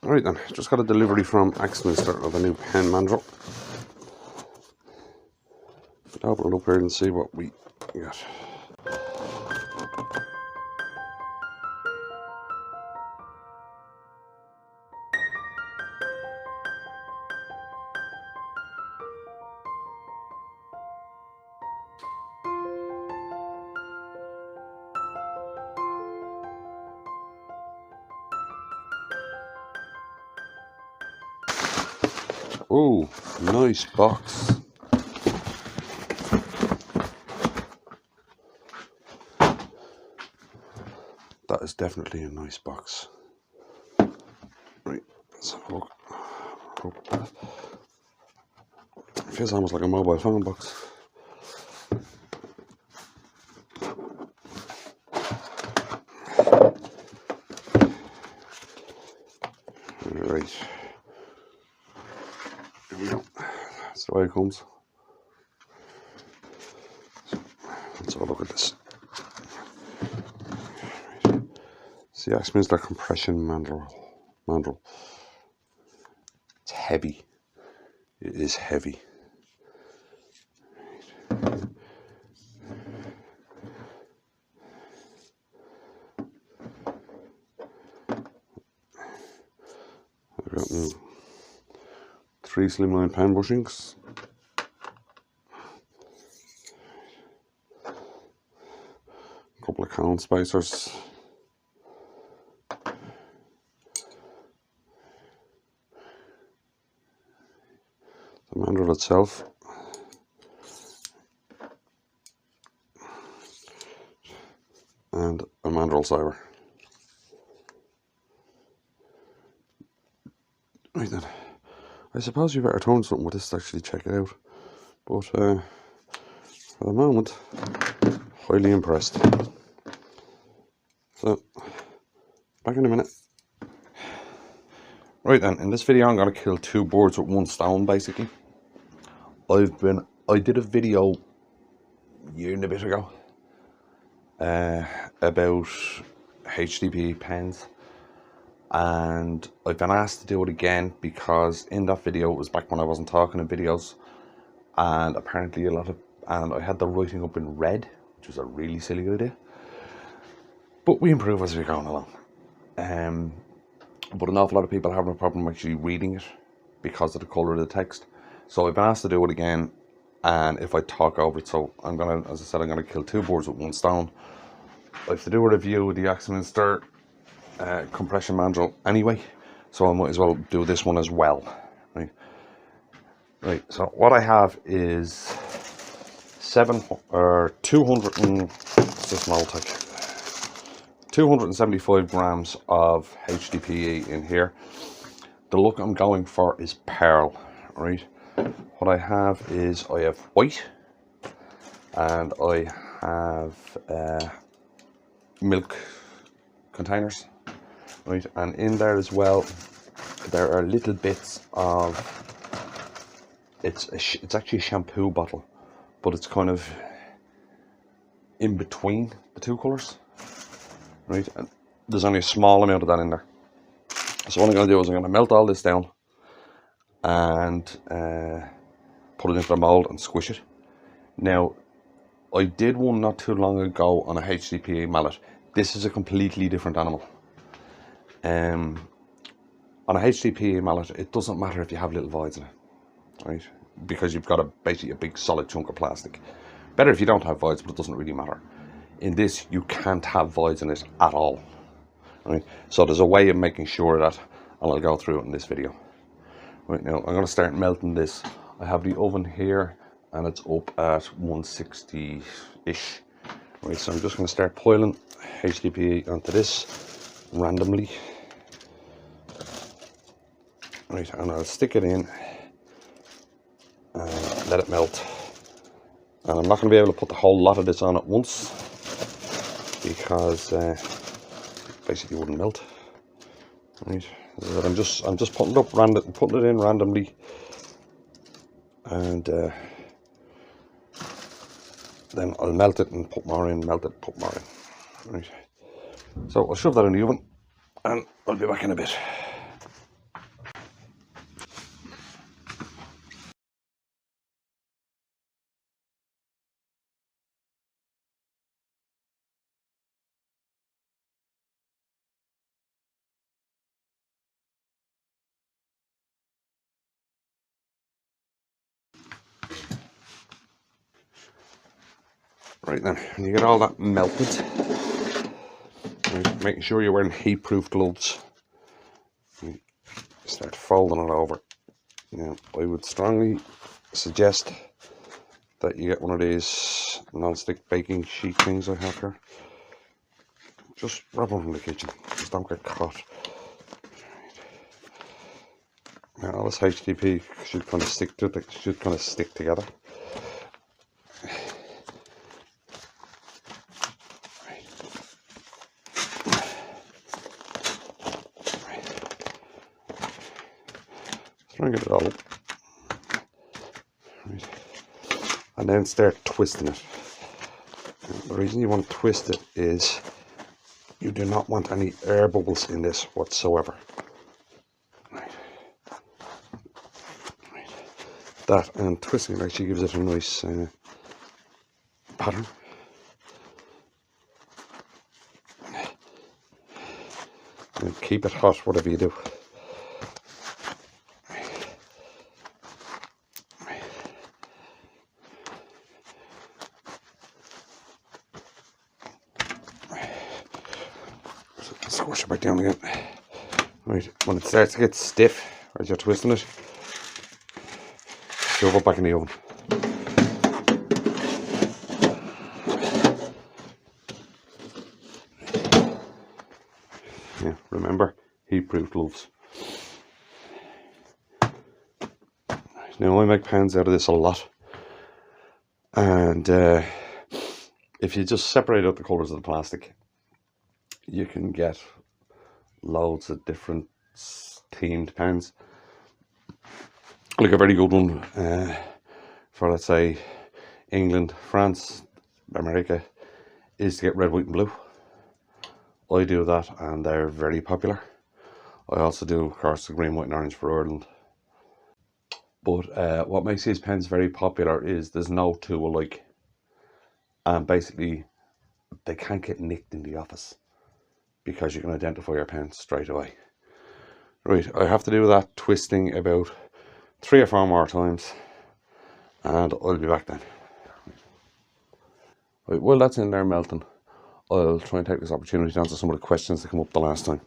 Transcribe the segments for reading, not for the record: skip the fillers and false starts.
Alright then, just got a delivery from Axminster of a new pen mandrel. Open it up here and see what we got. Oh, nice box. That is definitely a nice box. Right, let's have a look. It feels almost like a mobile phone box. Right. Here we go. That's the way it comes. So, let's have a look at this. It's the Axminster Compression Mandrel. It's heavy. It is heavy. I've got 3 slimline pen bushings. A couple of cone spacers. The mandrel itself. And a mandrel saver. Right then, I suppose you better turn something with this to actually check it out. But for the moment, highly impressed. So, back in a minute. Right then, in this video I'm going to kill 2 birds with 1 stone basically. I did a video a year and a bit ago about HDPE pens, and I've been asked to do it again because in that video, it was back when I wasn't talking in videos, and apparently I had the writing up in red, which was a really silly idea, but we improve as we're going along. But an awful lot of people are having a problem actually reading it because of the colour of the text. So I've been asked to do it again, and if I talk over it, so I'm gonna, as I said, I'm gonna kill 2 birds with 1 stone. I have to do a review of the Axminster Compression Mandrel anyway, so I might as well do this one as well. Right. So what I have is 275 grams of HDPE in here. The look I'm going for is pearl, right? What I have is I have white, and I have milk containers, right? And in there as well, there are little bits of, it's actually a shampoo bottle, but it's kind of in between the 2 colours, right? And there's only a small amount of that in there. So what I'm going to do is I'm going to melt all this down and put it into the mould and squish it. Now, I did one not too long ago on a HDPE mallet. This is a completely different animal. On a HDPE mallet, it doesn't matter if you have little voids in it, right? Because you've got basically a big solid chunk of plastic. Better if you don't have voids, but it doesn't really matter. In this, you can't have voids in it at all, right? So there's a way of making sure that, and I'll go through it in this video. Right now, I'm going to start melting this. I have the oven here, and it's up at 160-ish. Right, so I'm just going to start piling HDPE onto this randomly. Right, and I'll stick it in and let it melt. And I'm not going to be able to put the whole lot of this on at once because basically it wouldn't melt. Right, so I'm just putting it in randomly, and then I'll melt it and put more in, melt it, put more in. Right, so I'll shove that in the oven and I'll be back in a bit. Right then, when you get all that melted, right, making sure you're wearing heat-proof gloves. Start folding it over. Now, I would strongly suggest that you get one of these non-stick baking sheet things I have here. Just grab one from the kitchen, just don't get caught. Now, all this HDPE should kind of stick to it, should kind of stick together. Try and get it all up. Right. And then start twisting it. And the reason you want to twist it is you do not want any air bubbles in this whatsoever. Right. Right. That and twisting it actually gives it a nice pattern. And keep it hot, whatever you do. Squish it back down again. Right, when it starts to get stiff as you're twisting it, shove it back in the oven. Yeah, remember, heat-proof gloves. Now I make pans out of this a lot, and if you just separate out the colours of the plastic, you can get loads of different themed pans. Like a very good one for, let's say, England, France, America, is to get red, white and blue. I do that and they're very popular. I also do, of course, the green, white and orange for Ireland. But what makes these pens very popular is there's no two alike. And basically, they can't get nicked in the office, because you can identify your pen straight away. Right, I have to do that twisting about 3 or 4 more times, and I'll be back then. Right, while that's in there melting, I'll try and take this opportunity to answer some of the questions that came up the last time.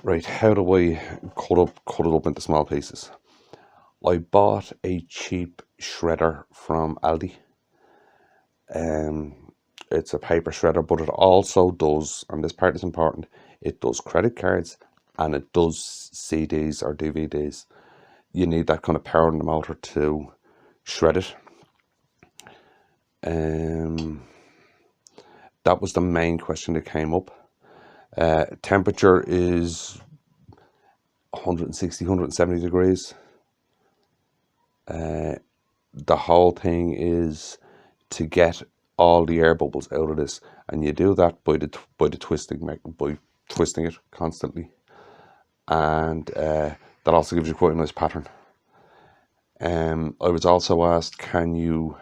Right, how do I cut it up into small pieces? I bought a cheap shredder from Aldi. It's a paper shredder, but it also does, and this part is important, it does credit cards and it does CDs or DVDs. You need that kind of power in the motor to shred it. That was the main question that came up. Temperature is 160, 170 degrees. The whole thing is to get all the air bubbles out of this, and you do that by the twisting it constantly, and that also gives you quite a nice pattern. I was also asked, can you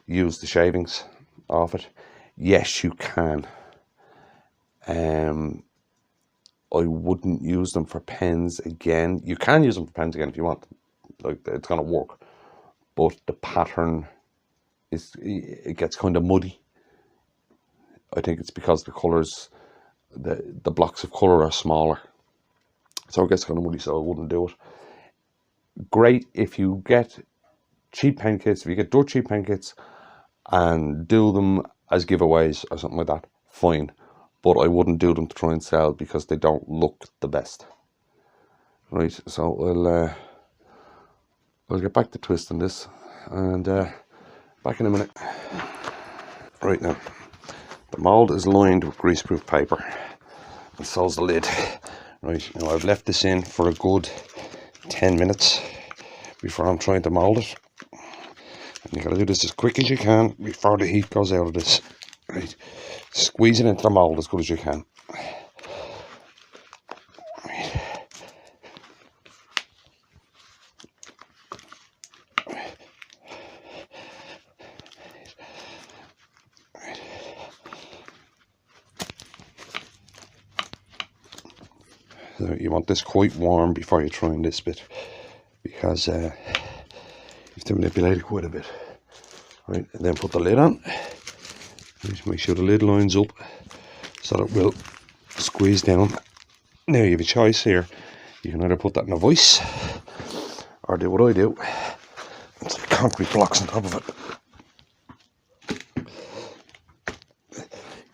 use the shavings off it? Yes, you can. I wouldn't use them for pens again. You can use them for pens again if you want. Like, it's gonna work, but the pattern it gets kind of muddy. I think it's because the colours, the blocks of colour are smaller, so it gets kind of muddy, so I wouldn't do it. Great if you get cheap pen kits, if you get dirt cheap pen kits and do them as giveaways or something like that, fine, but I wouldn't do them to try and sell because they don't look the best. Right, so I'll get back to twisting this, and back in a minute. Right now, the mould is lined with greaseproof paper, and so's the lid. Right, now I've left this in for a good 10 minutes before I'm trying to mould it. And you gotta do this as quick as you can before the heat goes out of this. Right, squeeze it into the mould as good as you can. So you want this quite warm before you try this bit, because you have to manipulate it quite a bit. Right, and then put the lid on. Just make sure the lid lines up so that it will squeeze down. Now you have a choice here. You can either put that in a vise or do what I do and some concrete blocks on top of it.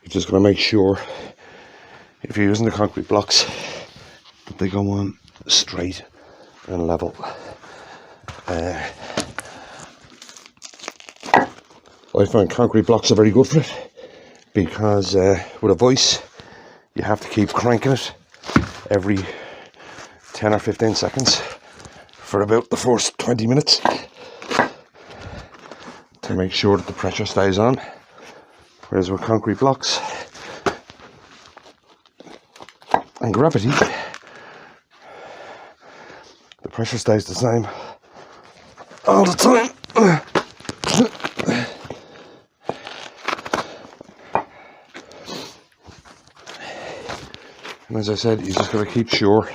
You're just going to make sure, if you're using the concrete blocks, that they go on straight and level. I find concrete blocks are very good for it because with a vise you have to keep cranking it every 10 or 15 seconds for about the first 20 minutes to make sure that the pressure stays on. Whereas with concrete blocks and gravity, the pressure stays the same all the time. And as I said, you just got to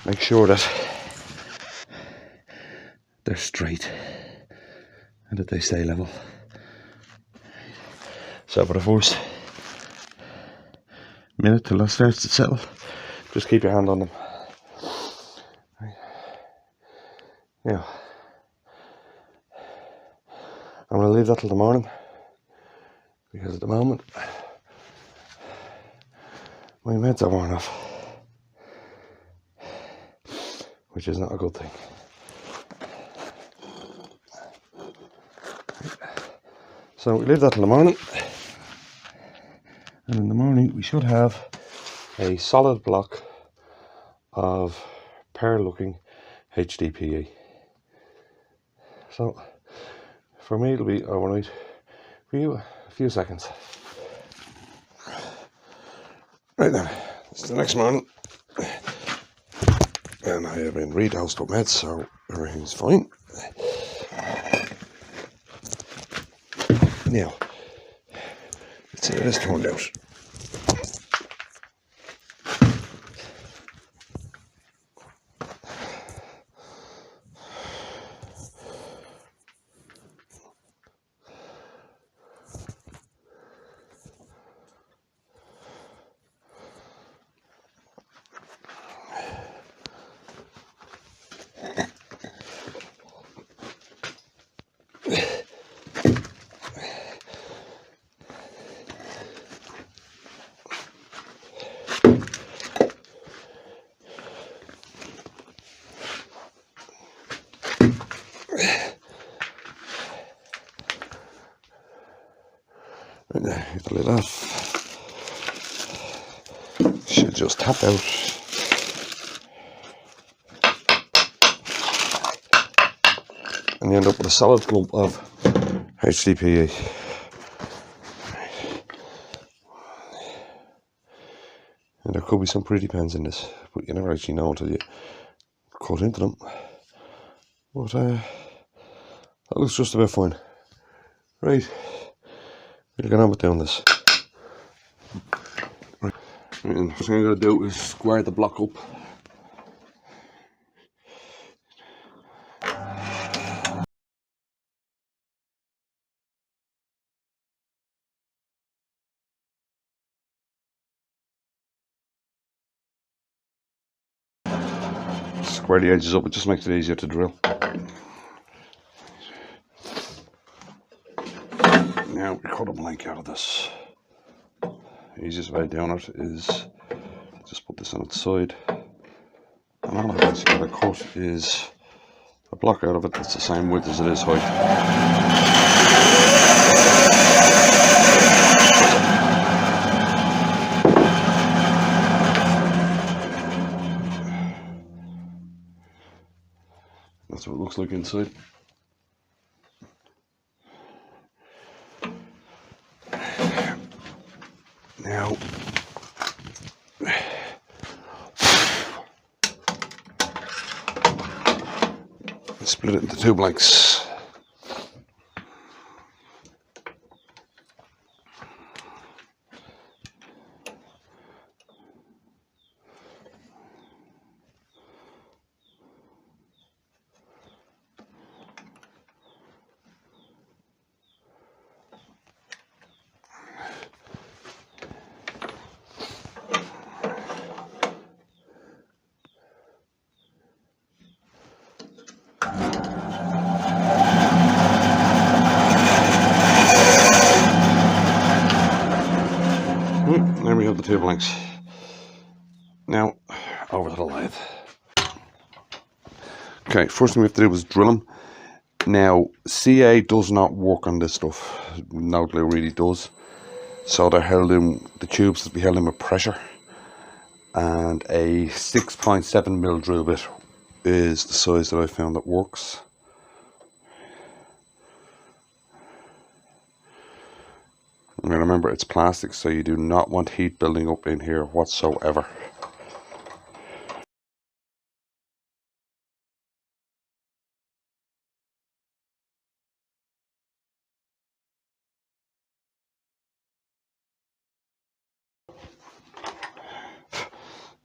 make sure that they're straight and that they stay level. So for the first minute till that starts to settle, just keep your hand on them. Now, I'm going to leave that till the morning because at the moment my meds are worn off, which is not a good thing. So we leave that till the morning, and in the morning we should have a solid block of pearl looking HDPE. So for me it'll be overnight, for you a few seconds. Right then, it's the next morning and I have been redosed with meds, so everything's fine. Now, let's see how this turned out. Right now, get the lid off. Should just tap out. And you end up with a solid clump of HDPE. And there could be some pretty pens in this, but you never actually know until you cut into them. But that looks just about fine. Right, we'll get on with doing this. Right, and the first thing I'm going to do is square the block up. Square the edges up, it just makes it easier to drill. Now we cut a blank out of this. The easiest way down it is just put this on its side. And all I've basically got to cut is a block out of it that's the same width as it is height. That's what it looks like inside. Now, split it into two blanks. tube lengths. Now, over to the lathe. Okay, first thing we have to do is drill them. Now, CA does not work on this stuff. No glue really does. So they're held in, the tubes will be held in with pressure. And a 6.7mm drill bit is the size that I found that works. And remember, it's plastic, so you do not want heat building up in here whatsoever.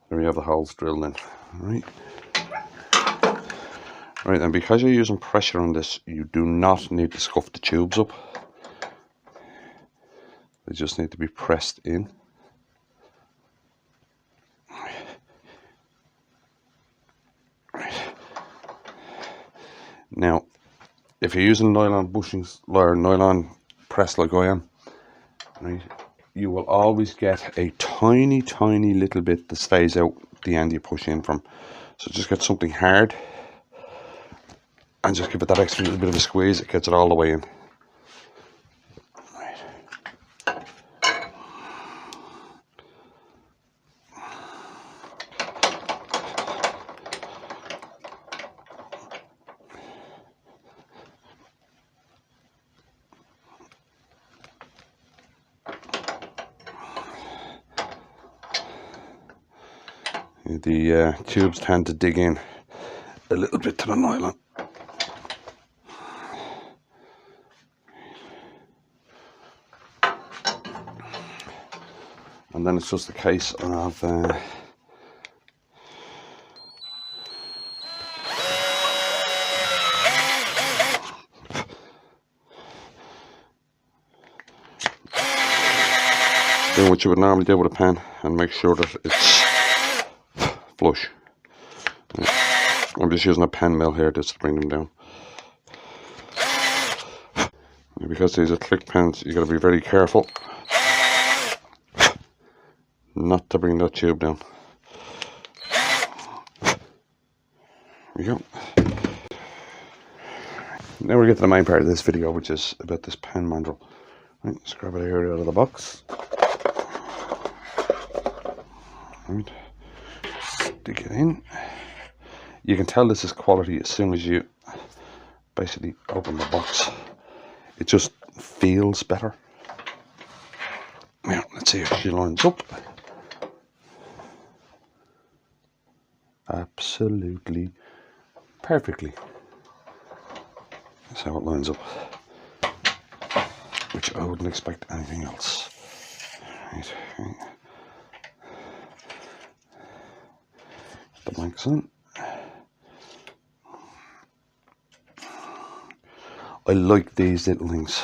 There we have the holes drilled in. Alright. Right, and because you're using pressure on this, you do not need to scuff the tubes up. They just need to be pressed in. Now, if you're using nylon bushings or nylon press like I am, right, you will always get a tiny little bit that stays out the end you push in from. So just get something hard and just give it that extra little bit of a squeeze. It gets it all the way in. The tubes tend to dig in a little bit to the nylon. And then it's just a case of doing what you would normally do with a pen and make sure that it's flush. I'm just using a pen mill here just to bring them down. And because these are click pens, you got to be very careful not to bring that tube down. There we go. Now we get to the main part of this video, which is about this pen mandrel. Right, let's grab it here out of the box. Right. Stick it in. You can tell this is quality as soon as you basically open the box. It just feels better. Now let's see if she lines up. Absolutely perfectly. That's how it lines up, which I wouldn't expect anything else. Right. The blanks in. I like these little things.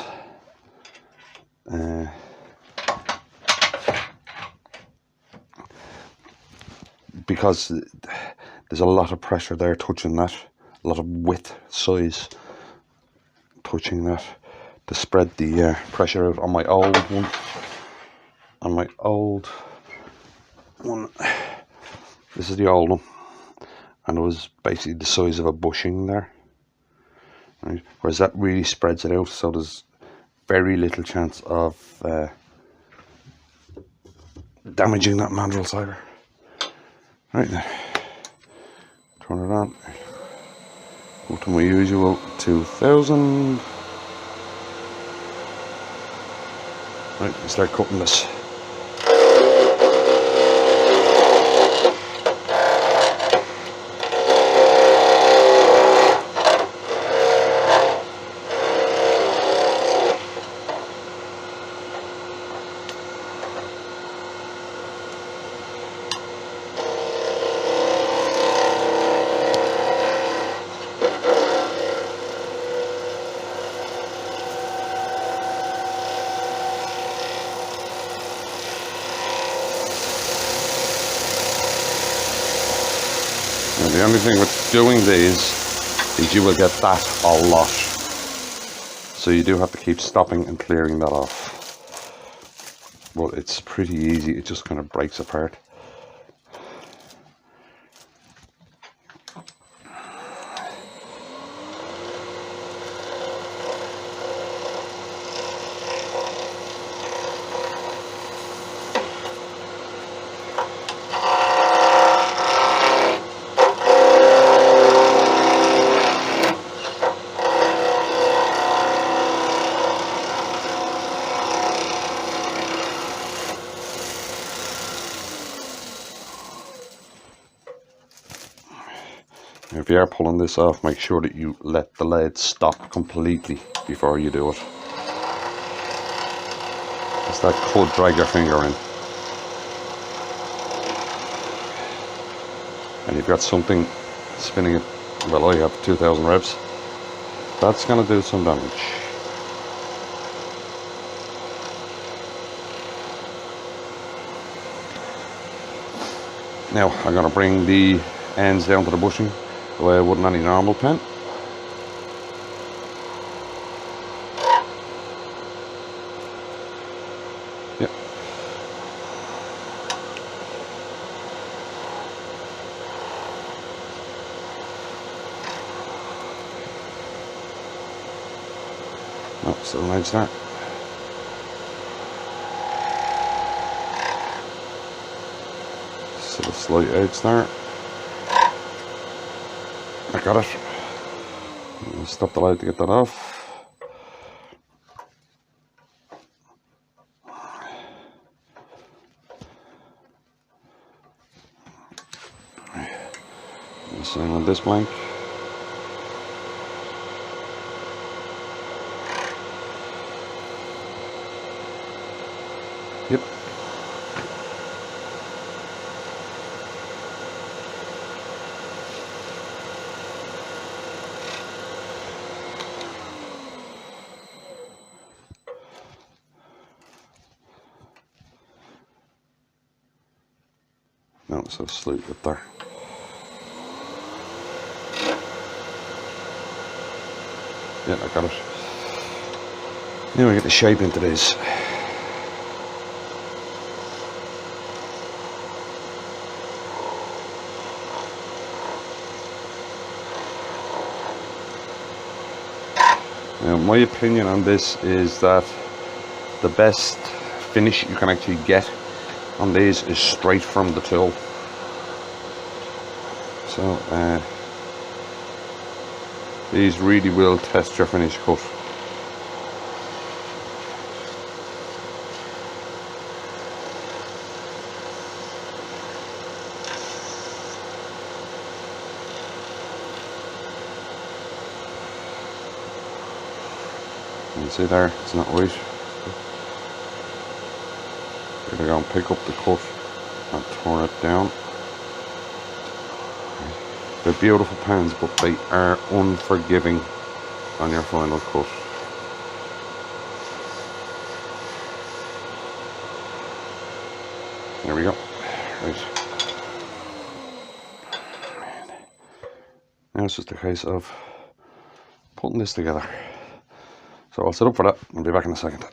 Because there's a lot of pressure there touching that, a lot of width, size touching that to spread the pressure out. On my old one, this is the old one, and it was basically the size of a bushing there, right? Whereas that really spreads it out, so there's very little chance of damaging that mandrel cider. Right then, turn it on, go to my usual 2000, right, start cutting this. The only thing with doing these is you will get that a lot. So you do have to keep stopping and clearing that off. but it's pretty easy. It just kind of breaks apart. If you are pulling this off, make sure that you let the lead stop completely before you do it, because that could drag your finger in. And you've got something spinning it, well, I have 2000 revs, that's going to do some damage. Now I'm going to bring the ends down to the bushing the way I would in any normal pen. Yep. Oh, still an edge there. Still a slight edge there. I got it. I'll stop the light to get that off. The same on this blank. Yep. No, so sleep up there. Yeah, I got it. Now we get the shape into this. Now, my opinion on this is that the best finish you can actually get on these is straight from the tool. So these really will test your finish cut. You can see there, it's not right. You're going to go and pick up the cut and turn it down. They're beautiful pens, but they are unforgiving on your final cut. There we go. Right. Now it's just a case of putting this together. So I'll set up for that. I'll be back in a second.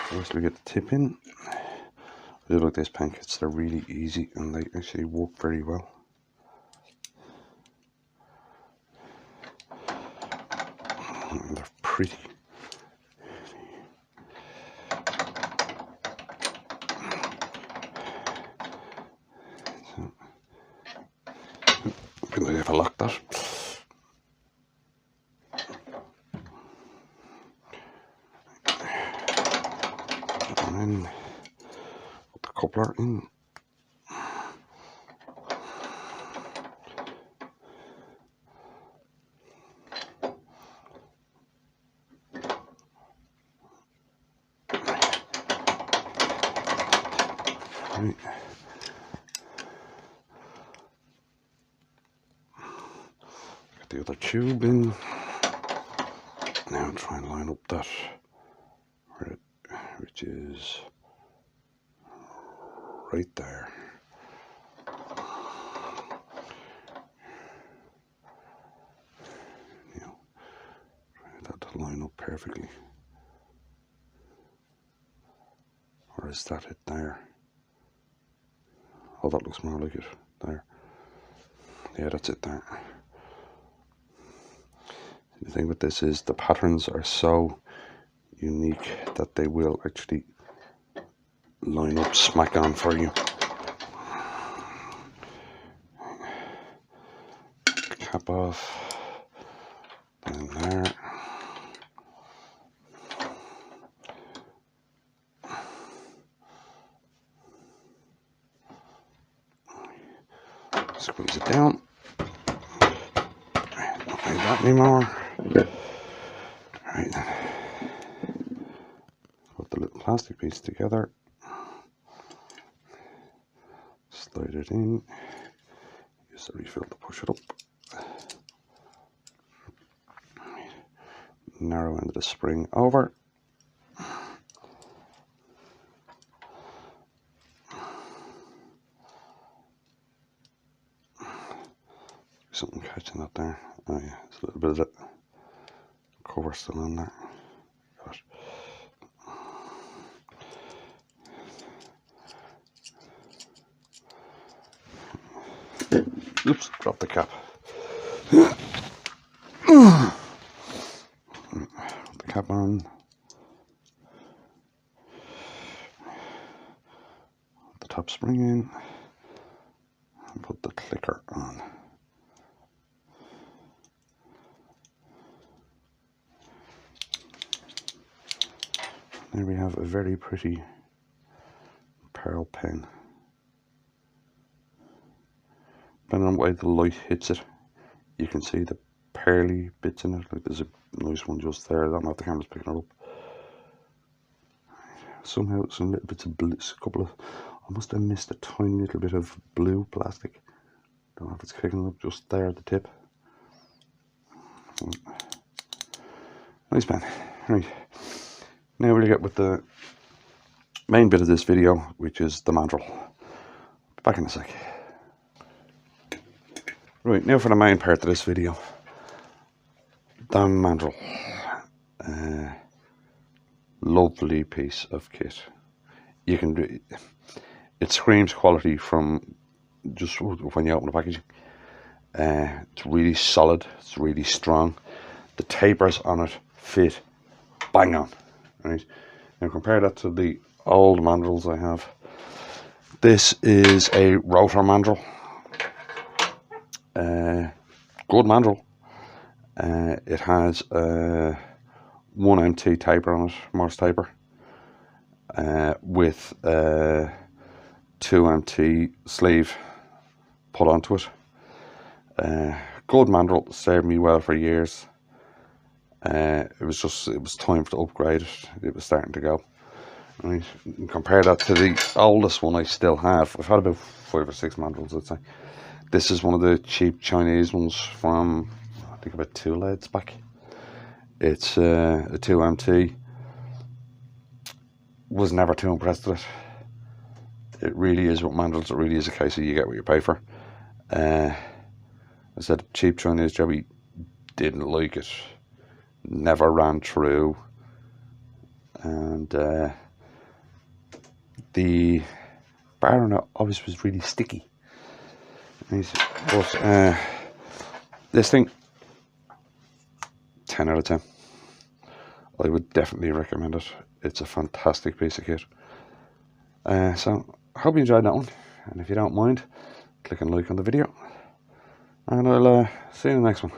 First we get the tip in. I do like these pen kits. They're really easy and they actually work very well. And they're pretty. So, good idea if I lock that. And then put the coupler in. Right. Get the other tube in. Now try and line up that, which is right there. Now, try that to line up perfectly. Or is that it there? Oh, that looks more like it there. Yeah, that's it there. The thing with this is the patterns are so unique that they will actually line up smack on for you. Cap off, down there. Squeeze it down. Don't need that anymore. Right then. Put the little plastic piece together. Slide it in. Use the refill to push it up. Narrow end of the spring over. Something catching that there. Oh yeah, there's a little bit of the cover still on there. Got it. Oops, dropped the cap. Put the cap on. Put the top spring in. And put the clicker on. There we have a very pretty pearl pen. Depending on the way the light hits it, you can see the pearly bits in it. Like there's a nice one just there. I don't know if the camera's picking it up. Somehow some little bits of blue, a couple of, I must have missed a tiny little bit of blue plastic. Don't know if it's picking it up just there at the tip. Nice pen. Right. Now we'll get with the main bit of this video, which is the mandrel. Back in a sec. Right, now for the main part of this video. The mandrel. Lovely piece of kit. You can do it, screams quality from just when you open the packaging. It's really solid, it's really strong. The tapers on it fit bang on. Right, now compare that to the old mandrels I have. This is a rotor mandrel. Good mandrel. It has 1 MT taper on it, Morse taper, with 2 MT sleeve put onto it. Good mandrel, served me well for years. It was time to upgrade it. It was starting to go. Right. Compare that to the oldest one I still have. I've had about 5 or 6 mandrels, I'd say. This is one of the cheap Chinese ones from, I think, about 2 leads back. It's a 2 MT. Was never too impressed with it. It really is what mandrels. It really is a case of you get what you pay for. I said cheap Chinese jobby, didn't like it. Never ran through, and the bar on it obviously was really sticky. But this thing, 10 out of 10. I would definitely recommend it. It's a fantastic piece of kit. So I hope you enjoyed that one, and if you don't mind, click and like on the video, and I'll see you in the next one.